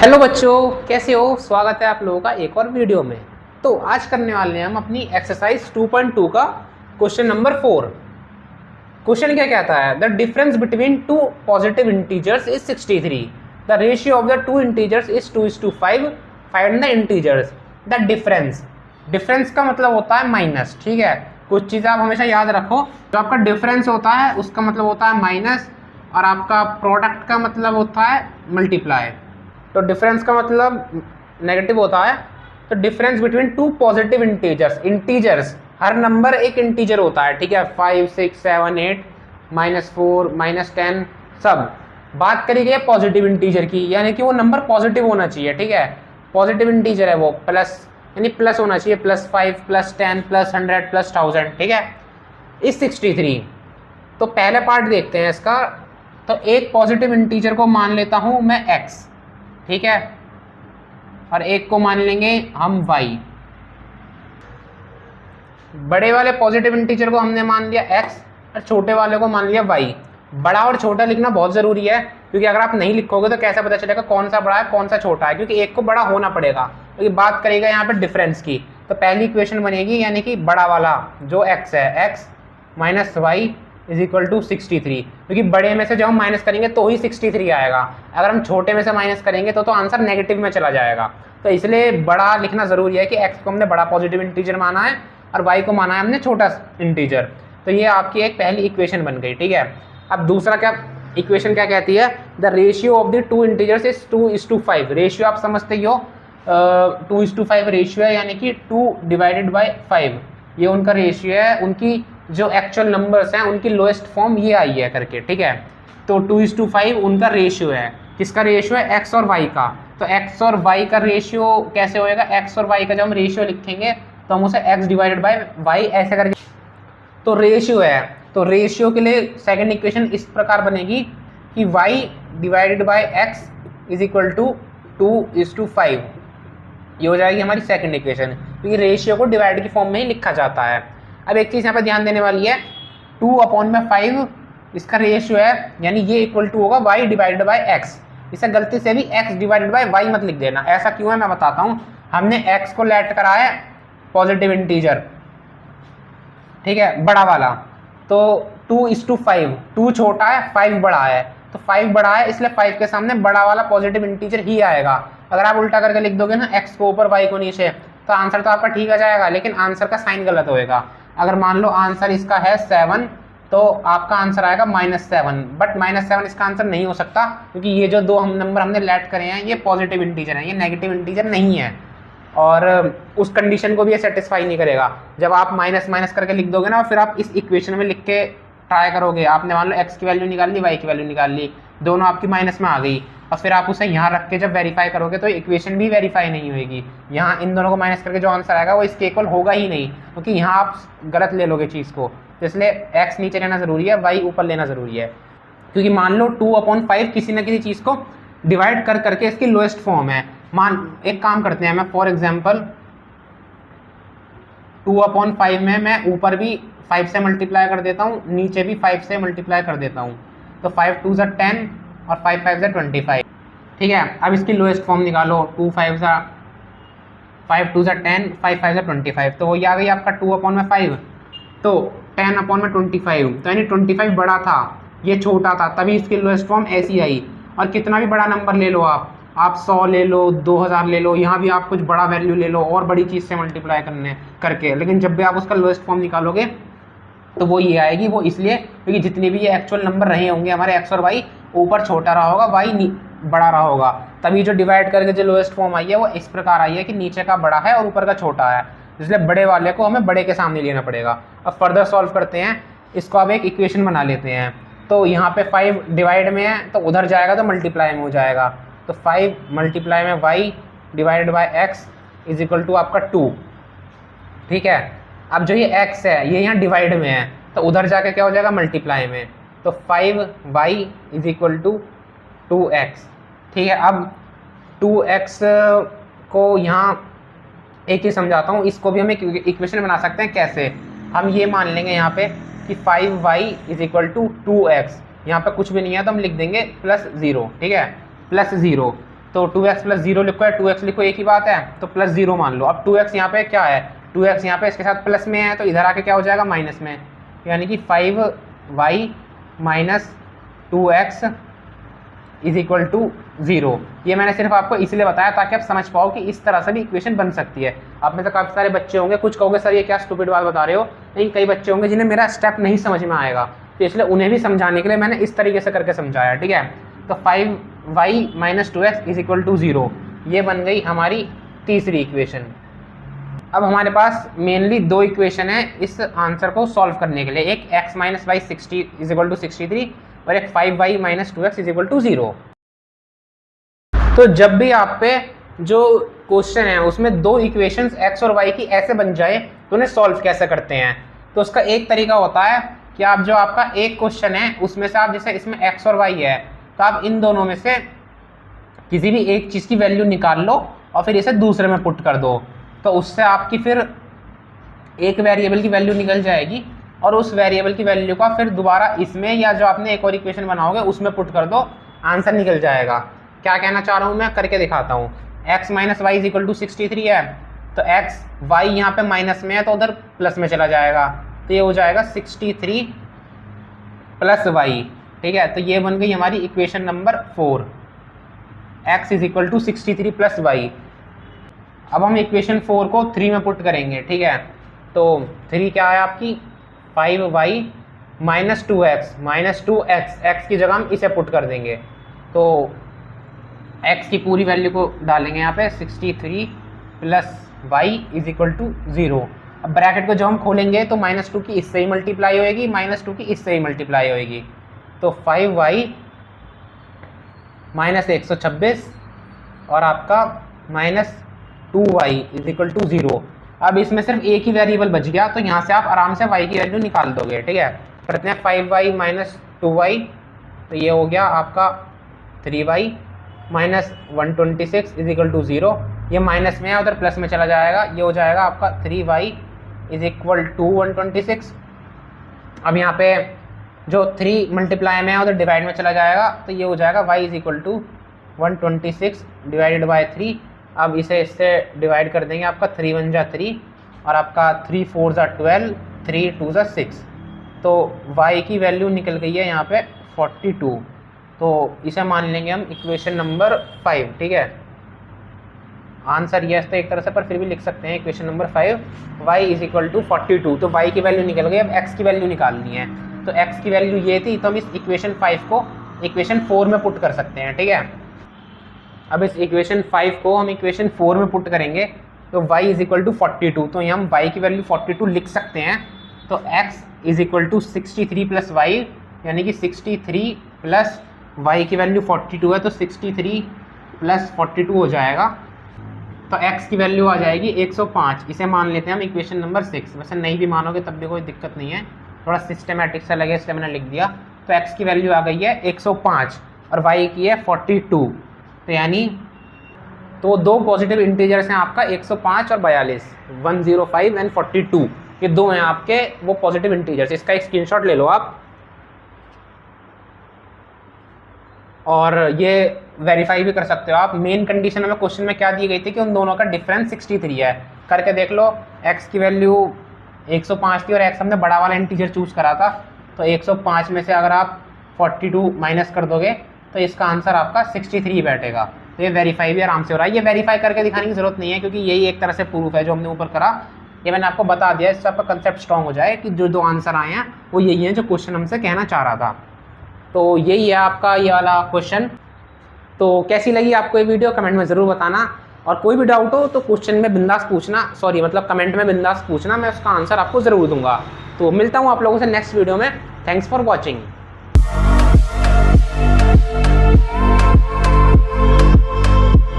Hello बच्चों, कैसे हो? स्वागत है आप लोगों का एक और वीडियो में। तो आज करने वाले हैं हम अपनी एक्सरसाइज 2.2 का क्वेश्चन नंबर 4। क्वेश्चन क्या कहता है? The difference between two positive integers is 63। The ratio of the two integers is 2:5। Find the integers. The difference का मतलब होता है माइनस। ठीक है, कुछ चीज़ आप हमेशा याद रखो। जो आपका डिफरेंस होता है उसका मतलब होता है माइनस, और आपका प्रोडक्ट का मतलब होता है मल्टीप्लाई। तो डिफरेंस का मतलब नेगेटिव होता है। तो difference between two positive integers हर नंबर एक इंटीजर होता है। ठीक है, 5, 6, 7, 8, -4, -10 सब। बात करेंगे पॉजिटिव इंटीजर की, यानी कि वो नंबर पॉजिटिव होना चाहिए। ठीक है, पॉजिटिव इंटीजर है वो, प्लस यानी प्लस होना चाहिए, +5, +10, +100, +1000। ठीक है, इस 63। तो पहले पार्ट देखते हैं इसका। तो एक पॉजिटिव इंटीजर को मान लेता हूं मैं x, ठीक है, और एक को मान लेंगे हम y। बड़े वाले पॉजिटिव इंटीजर को हमने मान लिया x और छोटे वाले को मान लिया y। बड़ा और छोटा लिखना बहुत ज़रूरी है, क्योंकि अगर आप नहीं लिखोगे तो कैसे पता चलेगा कौन सा बड़ा है कौन सा छोटा है, क्योंकि एक को बड़ा होना पड़ेगा। क्योंकि बात करेगा यहाँ पे डिफरेंस की, तो पहली इक्वेशन बनेगी यानी कि बड़ा वाला जो x है, x - y = 63। क्योंकि बड़े में से जब हम माइनस करेंगे तो ही 63 आएगा। अगर हम छोटे में से माइनस करेंगे तो आंसर नेगेटिव में चला जाएगा। तो इसलिए बड़ा लिखना ज़रूरी है कि x को हमने बड़ा पॉजिटिव इंटीजर माना है और y को माना है हमने छोटा इंटीजर। तो ये आपकी एक पहली इक्वेशन बन गई। ठीक है, अब दूसरा क्या इक्वेशन क्या कहती है? The ratio of the two integers is 2:5। Ratio आप समझते ही हो, 2:5 रेशियो है, यानी कि 2/5 ये उनका रेशियो है। उनकी जो एक्चुअल नंबर्स हैं उनकी लोएस्ट फॉर्म ये आई है करके। ठीक है, तो 2:5 उनका रेशियो है। किसका रेशियो है? x और y का। तो x और y का रेशियो कैसे होएगा? x और y का जब हम रेशियो लिखेंगे तो हम उसे x/y ऐसे करके, तो रेशियो है। तो रेशियो के लिए सेकंड इक्वेशन इस प्रकार बनेगी कि y/x = 2:5। ये हो जाएगी हमारी सेकंड इक्वेशन, क्योंकि रेशियो को डिवाइड की फॉर्म में ही लिखा जाता है। अब एक चीज़ यहाँ पे ध्यान देने वाली है, 2/5 इसका रेशियो है, यानी ये इक्वल टू होगा y/x। इसे गलती से भी x/y मत लिख देना। ऐसा क्यों है मैं बताता हूँ। हमने x को लेट करा है पॉजिटिव इंटीजर, ठीक है, बड़ा वाला। तो 2:5, 2 छोटा है 5 बड़ा है, तो 5 बड़ा है इसलिए 5 के सामने बड़ा वाला पॉजिटिव इंटीजर ही आएगा। अगर आप उल्टा करके लिख दोगे ना, x को ऊपर y को नीचे, तो आंसर तो आपका ठीक आ जाएगा, लेकिन आंसर का साइन गलत होएगा। अगर मान लो आंसर इसका है 7, तो आपका आंसर आएगा -7। बट -7 इसका आंसर नहीं हो सकता, क्योंकि ये जो दो नंबर हमने लेट करे हैं ये पॉजिटिव इंटीजर हैं, ये नेगेटिव इंटीजर नहीं है। और उस कंडीशन को भी ये सेटिस्फाई नहीं करेगा। जब आप माइनस करके लिख दोगे ना, और फिर आप इस इक्वेशन में लिख के ट्राई करोगे, आपने मान लो x की वैल्यू निकाल ली, y की वैल्यू निकाल ली, दोनों आपकी माइनस में आ गई, और फिर आप उसे यहाँ रख के जब वेरीफाई करोगे तो इक्वेशन भी वेरीफाई नहीं होगी। यहाँ इन दोनों को माइनस करके जो आंसर आएगा वो इसके इक्वल होगा ही नहीं, क्योंकि यहाँ आप गलत ले लोगे चीज़ को। तो इसलिए x नीचे लेना ज़रूरी है, y ऊपर लेना ज़रूरी है। क्योंकि मान लो 2/5 किसी न किसी चीज़ को डिवाइड कर करके इसकी लोएस्ट फॉर्म है। एक काम करते हैं, मैं फॉर एग्जाम्पल 2/5 में मैं ऊपर भी 5 से मल्टीप्लाई कर देता हूँ, नीचे भी 5 से मल्टीप्लाई कर देता हूँ। तो 5 2 = 10 और 5 5 = 25। ठीक है, अब इसकी लोएस्ट फॉर्म निकालो। 5 2 = 10, 5 5 = 25। तो वही आ गई आपका 2/5, तो 10/25। तो यानी 25 बड़ा था, ये छोटा था, तभी इसकी लोएस्ट फॉर्म ऐसी आई। और कितना भी बड़ा नंबर ले लो आप 100 ले लो, 2000 ले लो, यहाँ भी आप कुछ बड़ा वैल्यू ले लो और बड़ी चीज़ से मल्टीप्लाई करके, लेकिन जब भी आप उसका लोएस्ट फॉर्म निकालोगे तो वो ये आएगी। वो इसलिए क्योंकि जितने भी ये एक्चुअल नंबर रहे होंगे हमारे x और y, ऊपर छोटा रहा होगा, y बड़ा रहा होगा, तभी जो डिवाइड करके जो लोएस्ट फॉर्म आई है वो इस प्रकार आई है कि नीचे का बड़ा है और ऊपर का छोटा है। इसलिए बड़े वाले को हमें बड़े के सामने लेना पड़ेगा। अब फर्दर सॉल्व करते हैं इसको। अब एक इक्वेशन बना लेते हैं। तो यहाँ पे 5 डिवाइड में है, तो उधर जाएगा तो मल्टीप्लाई में हो जाएगा। तो 5 मल्टीप्लाई में y/x = आपका 2। ठीक है, अब जो ये x है ये यहाँ डिवाइड में है, तो उधर जाके क्या हो जाएगा? मल्टीप्लाई में। तो 5y = 2x। ठीक है, अब 2x को यहाँ एक ही समझाता हूँ, इसको भी हम एक इक्वेशन बना सकते हैं। कैसे? हम ये मान लेंगे यहाँ पे कि 5y = 2x। यहाँ पे कुछ भी नहीं है तो हम लिख देंगे +0। ठीक है, +0। तो 2x प्लस 0 लिखो या 2x लिखो, एक ही बात है, तो प्लस 0 मान लो। अब 2x यहाँ पे क्या है, 2x यहाँ पे इसके साथ प्लस में है, तो इधर आके क्या हो जाएगा माइनस में, यानी कि 5y minus 2x is equal to 0। ये मैंने सिर्फ आपको इसलिए बताया ताकि आप समझ पाओ कि इस तरह से भी इक्वेशन बन सकती है। आप में से काफ़ी सारे बच्चे होंगे, कुछ कहोगे सर ये क्या स्टूपिड बात बता रहे हो, लेकिन कई बच्चे होंगे जिन्हें मेरा स्टेप नहीं समझ में आएगा, तो इसलिए उन्हें भी समझाने के लिए मैंने इस तरीके से करके समझाया, ठीक है। तो 5y minus 2x is equal to 0, ये बन गई हमारी तीसरी इक्वेशन। अब हमारे पास मेनली दो इक्वेशन है इस आंसर को सॉल्व करने के लिए, एक x minus y 60 is equal to 63 और एक 5y minus 2x is equal to 0। तो जब भी आप पे जो क्वेश्चन है उसमें दो इक्वेशंस x और y की ऐसे बन जाए तो उन्हें सॉल्व कैसे करते हैं, तो उसका एक तरीका होता है कि आप जो आपका एक क्वेश्चन है उसमें से आप जैसे इसमें x और y है, तो आप इन दोनों में से किसी भी एक चीज़ की वैल्यू निकाल लो और फिर इसे दूसरे में पुट कर दो, तो उससे आपकी फिर एक वेरिएबल की वैल्यू निकल जाएगी और उस वेरिएबल की वैल्यू का फिर दोबारा इसमें या जो आपने एक और इक्वेशन बनाओगे उसमें पुट कर दो, आंसर निकल जाएगा। क्या कहना चाह रहा हूँ मैं करके दिखाता हूँ। x minus y is equal to 63 है, तो x y यहाँ पे माइनस में है तो उधर प्लस में चला जाएगा, तो ये हो जाएगा 63 प्लस y, ठीक है। तो ये बन गई हमारी equation number 4, x is equal to 63 plus y. अब हम इक्वेशन 4 को 3 में पुट करेंगे, ठीक है। तो 3 क्या है आपकी 5y माइनस 2x x की जगह हम इसे पुट कर देंगे, तो x की पूरी वैल्यू को डालेंगे यहाँ पे 63 plus y is equal to 0। अब ब्रैकेट को जब हम खोलेंगे तो -2 की इससे ही मल्टीप्लाई होएगी, -2 की इससे ही मल्टीप्लाई होएगी, तो 5y माइनस 126 और आपका -2y इज इक्वल टू 0। अब इसमें सिर्फ एक ही वेरिएबल बच गया, तो यहाँ से आप आराम से y की वैल्यू निकाल दोगे, ठीक है। करते हैं 5y माइनस 2y, तो ये हो गया आपका 3y minus 126 is equal to 0। ये माइनस में है उधर प्लस में चला जाएगा, ये हो जाएगा आपका 3y इज इक्वल टू 126। अब यहाँ पे जो 3 मल्टीप्लाई में है उधर डिवाइड में चला जाएगा, तो ये हो जाएगा y is equal to 126 divided by 3। अब इसे इससे डिवाइड कर देंगे, आपका 3 1 जा 3 और आपका 3 4 जा 12, 3 2 जा 6, तो y की वैल्यू निकल गई है यहाँ पे 42। तो इसे मान लेंगे हम इक्वेशन नंबर 5, ठीक है। आंसर यस तो एक तरह से, पर फिर भी लिख सकते हैं equation number 5 y is equal to 42। तो y की वैल्यू निकल गई, अब x की वैल्यू निकालनी है, तो x की वैल्यू ये थी, तो हम इस इक्वेशन 5 को इक्वेशन 4 में पुट कर सकते हैं, ठीक है। अब इस इक्वेशन 5 को हम इक्वेशन 4 में पुट करेंगे, तो y इज इक्वल टू 42, तो यहाँ हम y की वैल्यू 42 लिख सकते हैं, तो x is equal to 63 plus y, यानी कि 63 प्लस y की वैल्यू 42 है, तो 63 प्लस 42 हो जाएगा, तो x की वैल्यू आ जाएगी 105। इसे मान लेते हैं हम इक्वेशन नंबर 6। वैसे नहीं भी मानोगे तब भी कोई दिक्कत नहीं है, थोड़ा सिस्टमेटिक सा लगे इसलिए मैंने लिख दिया। तो x की वैल्यू आ गई है 105 और y की है 42, तो यानी तो दो पॉजिटिव इंटीजर्स हैं आपका 105 और 42, 105 एंड 42, ये दो हैं आपके वो पॉजिटिव इंटीजर्स। इसका एक स्क्रीनशॉट ले लो आप और ये वेरीफाई भी कर सकते हो आप। मेन कंडीशन हमें क्वेश्चन में क्या दी गई थी कि उन दोनों का डिफरेंस 63 है, करके देख लो। x की वैल्यू 105 थी और x हमने बड़ा वाला इंटीजर चूज करा था, तो 105 में से अगर आप 42 माइनस कर दोगे तो इसका आंसर आपका 63 बैठेगा। तो ये वेरीफाई भी आराम से हो रहा है, ये वेरीफाई करके दिखाने की जरूरत नहीं है क्योंकि यही एक तरह से प्रूफ है जो हमने ऊपर करा। ये मैंने आपको बता दिया, इससे आपका कंसेप्ट स्ट्रॉन्ग हो जाए कि जो दो आंसर आए हैं वो यही हैं जो क्वेश्चन हमसे कहना चाह रहा था। तो यही है आपका ये वाला क्वेश्चन। तो कैसी लगी आपको ये वीडियो कमेंट में ज़रूर बताना, और कोई भी डाउट हो तो क्वेश्चन में बिंदास पूछना, सॉरी मतलब कमेंट में बिंदास पूछना, मैं उसका आंसर आपको ज़रूर दूंगा। तो मिलता हूँ आप लोगों से नेक्स्ट वीडियो में। Thanks for watching.